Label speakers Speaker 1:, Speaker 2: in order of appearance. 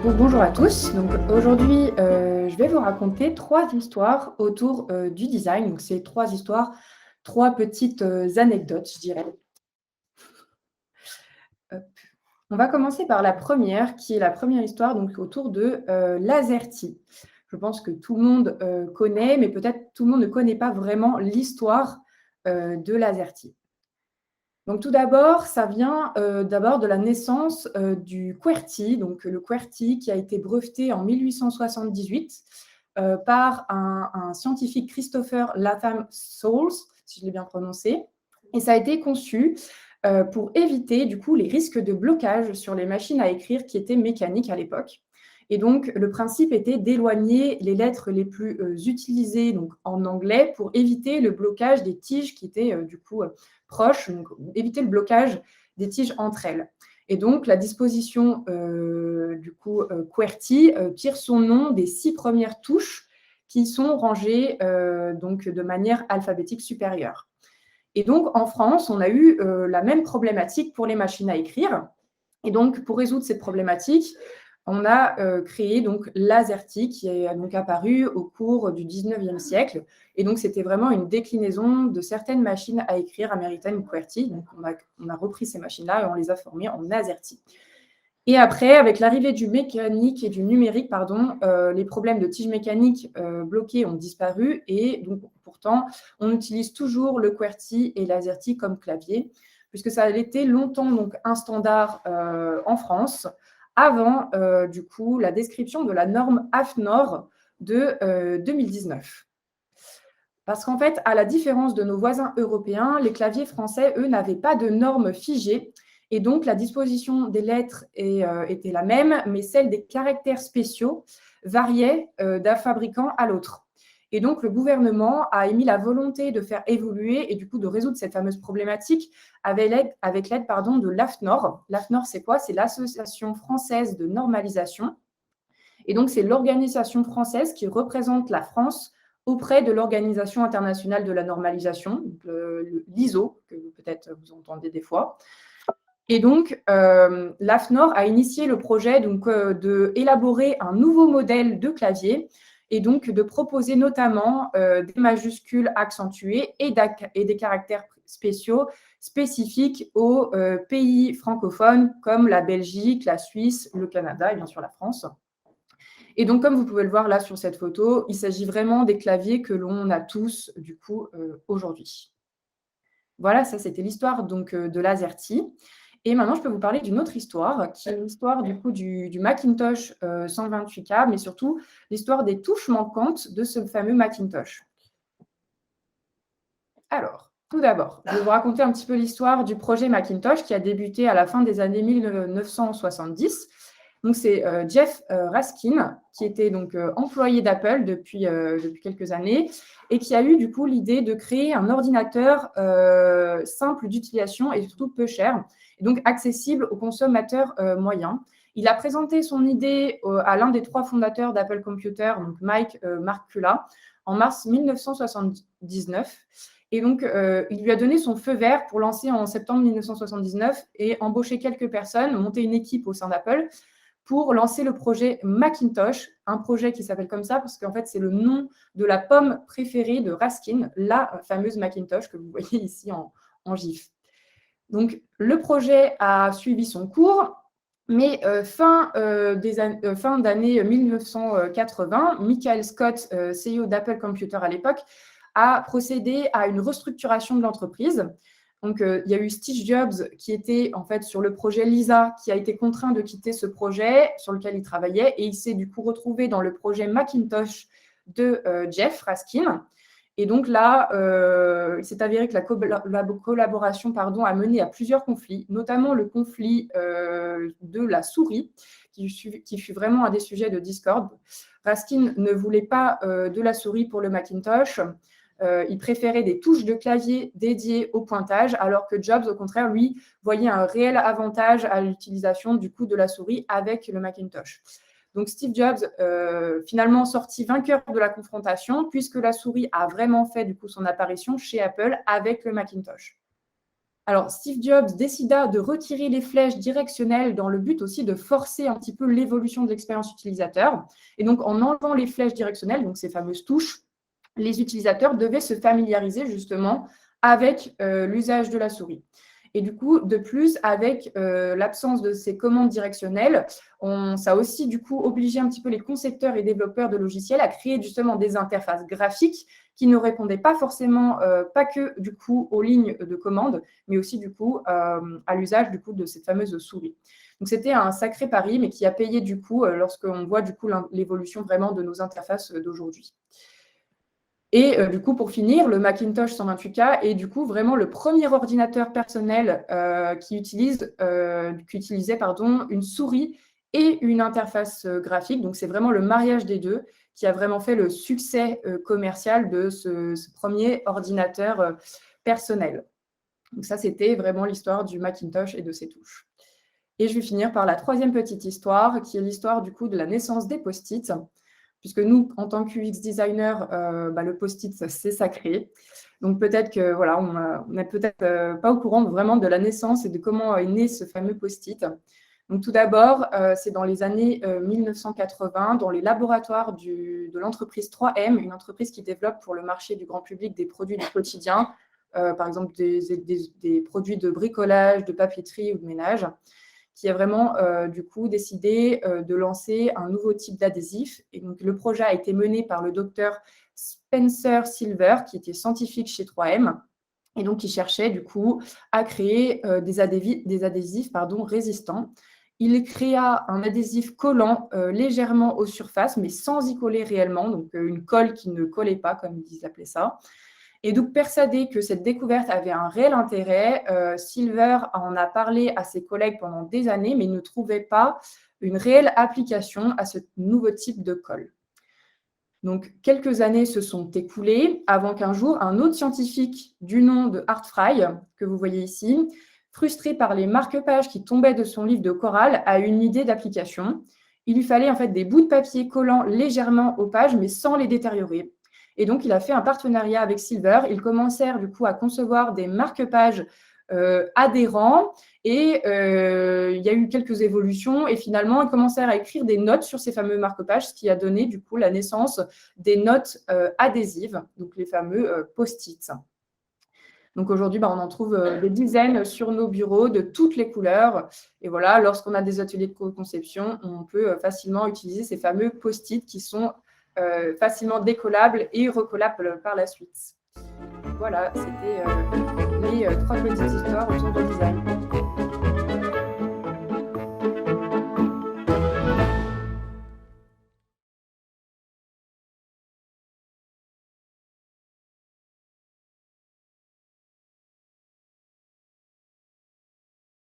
Speaker 1: Donc, bonjour à tous. Donc, aujourd'hui, je vais vous raconter 3 histoires autour, du design. Donc, c'est 3 histoires, 3 petites, anecdotes, je dirais. Hop. On va commencer par la première, qui est la première histoire donc autour de, l'Azerty. Je pense que tout le monde, connaît, mais peut-être tout le monde ne connaît pas vraiment l'histoire, de l'Azerty. Donc tout d'abord, ça vient, d'abord de la naissance, du QWERTY, donc le QWERTY qui a été breveté en 1878, par un scientifique Christopher Latham Soules, si je l'ai bien prononcé, et ça a été conçu, pour éviter du coup les risques de blocage sur les machines à écrire qui étaient mécaniques à l'époque. Et donc le principe était d'éloigner les lettres les plus, utilisées donc en anglais pour éviter le blocage des tiges qui étaient, du coup, proches, donc éviter le blocage des tiges entre elles. Et donc, la disposition du coup QWERTY tire son nom des 6 premières touches qui sont rangées donc de manière alphabétique supérieure. Et donc, en France, on a eu la même problématique pour les machines à écrire. Et donc, pour résoudre cette problématique, on a créé donc l'Azerty qui est donc apparu au cours du 19e siècle. Et donc, c'était vraiment une déclinaison de certaines machines à écrire américaines QWERTY. Donc, on a repris ces machines-là et on les a formées en Azerty. Et après, avec l'arrivée du mécanique et du numérique, les problèmes de tiges mécaniques bloquées ont disparu. Et donc, pourtant, on utilise toujours le QWERTY et l'Azerty comme clavier, puisque ça a été longtemps donc, un standard en France, avant du coup la description de la norme AFNOR de 2019. Parce qu'en fait, à la différence de nos voisins européens, les claviers français, eux, n'avaient pas de normes figées. Et donc, la disposition des lettres était la même, mais celle des caractères spéciaux variait d'un fabricant à l'autre. Et donc, le gouvernement a émis la volonté de faire évoluer et du coup de résoudre cette fameuse problématique avec l'aide de l'AFNOR. L'AFNOR, c'est quoi? C'est l'Association française de normalisation. Et donc, c'est l'organisation française qui représente la France auprès de l'Organisation internationale de la normalisation, l'ISO, que peut-être vous entendez des fois. Et donc, l'AFNOR a initié le projet d'élaborer un nouveau modèle de clavier et donc de proposer notamment des majuscules accentuées et des caractères spéciaux spécifiques aux pays francophones comme la Belgique, la Suisse, le Canada et bien sûr la France. Et donc, comme vous pouvez le voir là sur cette photo, il s'agit vraiment des claviers que l'on a tous du coup aujourd'hui. Voilà, ça c'était l'histoire donc de l'Azerty. Et maintenant, je peux vous parler d'une autre histoire, qui est l'histoire du coup du Macintosh 128K, mais surtout l'histoire des touches manquantes de ce fameux Macintosh. Alors, tout d'abord, je vais vous raconter un petit peu l'histoire du projet Macintosh qui a débuté à la fin des années 1970. Donc, c'est Jeff Raskin, qui était donc employé d'Apple depuis quelques années et qui a eu du coup l'idée de créer un ordinateur simple d'utilisation et surtout peu cher, et donc accessible aux consommateurs moyens. Il a présenté son idée à l'un des 3 fondateurs d'Apple Computer, donc Mike Markkula, en mars 1979. Et donc, il lui a donné son feu vert pour lancer en septembre 1979 et embaucher quelques personnes, monter une équipe au sein d'Apple pour lancer le projet Macintosh, un projet qui s'appelle comme ça parce qu'en fait, c'est le nom de la pomme préférée de Raskin, la fameuse Macintosh que vous voyez ici en GIF. Donc, le projet a suivi son cours, mais fin d'année 1980, Michael Scott, CEO d'Apple Computer à l'époque, a procédé à une restructuration de l'entreprise. Donc, il y a eu Steve Jobs qui était en fait sur le projet Lisa, qui a été contraint de quitter ce projet sur lequel il travaillait, et il s'est du coup retrouvé dans le projet Macintosh de Jeff Raskin. Et donc là, il s'est avéré que la collaboration a mené à plusieurs conflits, notamment le conflit de la souris, qui fut vraiment un des sujets de discorde. Raskin ne voulait pas de la souris pour le Macintosh. Il préférait des touches de clavier dédiées au pointage, alors que Jobs, au contraire, lui, voyait un réel avantage à l'utilisation du coup de la souris avec le Macintosh. Donc, Steve Jobs, finalement sorti vainqueur de la confrontation, puisque la souris a vraiment fait du coup son apparition chez Apple avec le Macintosh. Alors, Steve Jobs décida de retirer les flèches directionnelles dans le but aussi de forcer un petit peu l'évolution de l'expérience utilisateur. Et donc, en enlevant les flèches directionnelles, donc ces fameuses touches, les utilisateurs devaient se familiariser justement avec l'usage de la souris. Et du coup, de plus, avec l'absence de ces commandes directionnelles, ça a aussi du coup obligé un petit peu les concepteurs et développeurs de logiciels à créer justement des interfaces graphiques qui ne répondaient pas forcément, pas que du coup aux lignes de commande, mais aussi du coup à l'usage du coup de cette fameuse souris. Donc c'était un sacré pari, mais qui a payé du coup lorsqu'on voit du coup l'évolution vraiment de nos interfaces d'aujourd'hui. Et du coup, pour finir, le Macintosh 128K est du coup vraiment le premier ordinateur personnel qui utilisait une souris et une interface graphique. Donc, c'est vraiment le mariage des deux qui a vraiment fait le succès commercial de ce premier ordinateur personnel. Donc, ça, c'était vraiment l'histoire du Macintosh et de ses touches. Et je vais finir par la troisième petite histoire, qui est l'histoire du coup de la naissance des post-it. Puisque nous, en tant qu'UX designer, le post-it, c'est sacré. Donc peut-être que voilà, on n'est peut-être pas au courant vraiment de la naissance et de comment est né ce fameux post-it. Donc tout d'abord, c'est dans les années 1980, dans les laboratoires de l'entreprise 3M, une entreprise qui développe pour le marché du grand public des produits du quotidien, par exemple des produits de bricolage, de papeterie ou de ménage, qui a vraiment du coup décidé de lancer un nouveau type d'adhésif. Et donc, le projet a été mené par le docteur Spencer Silver, qui était scientifique chez 3M, et donc qui cherchait du coup à créer des adhésifs résistants. Il créa un adhésif collant légèrement aux surfaces, mais sans y coller réellement, donc une colle qui ne collait pas, comme ils appelaient ça. Et donc, persuadé que cette découverte avait un réel intérêt, Silver en a parlé à ses collègues pendant des années, mais ne trouvait pas une réelle application à ce nouveau type de colle. Donc, quelques années se sont écoulées avant qu'un jour, un autre scientifique du nom de Art Fry, que vous voyez ici, frustré par les marque-pages qui tombaient de son livre de chorale, a une idée d'application. Il lui fallait en fait des bouts de papier collant légèrement aux pages, mais sans les détériorer. Et donc, il a fait un partenariat avec Silver. Ils commencèrent du coup à concevoir des marque-pages adhérents et il y a eu quelques évolutions et finalement, ils commencèrent à écrire des notes sur ces fameux marque-pages, ce qui a donné du coup la naissance des notes adhésives, donc les fameux post-it. Donc aujourd'hui, on en trouve des dizaines sur nos bureaux de toutes les couleurs. Et voilà, lorsqu'on a des ateliers de conception, on peut facilement utiliser ces fameux post-it qui sont facilement décollables et recollables par la suite. Voilà, c'était les trois petites histoires autour du design.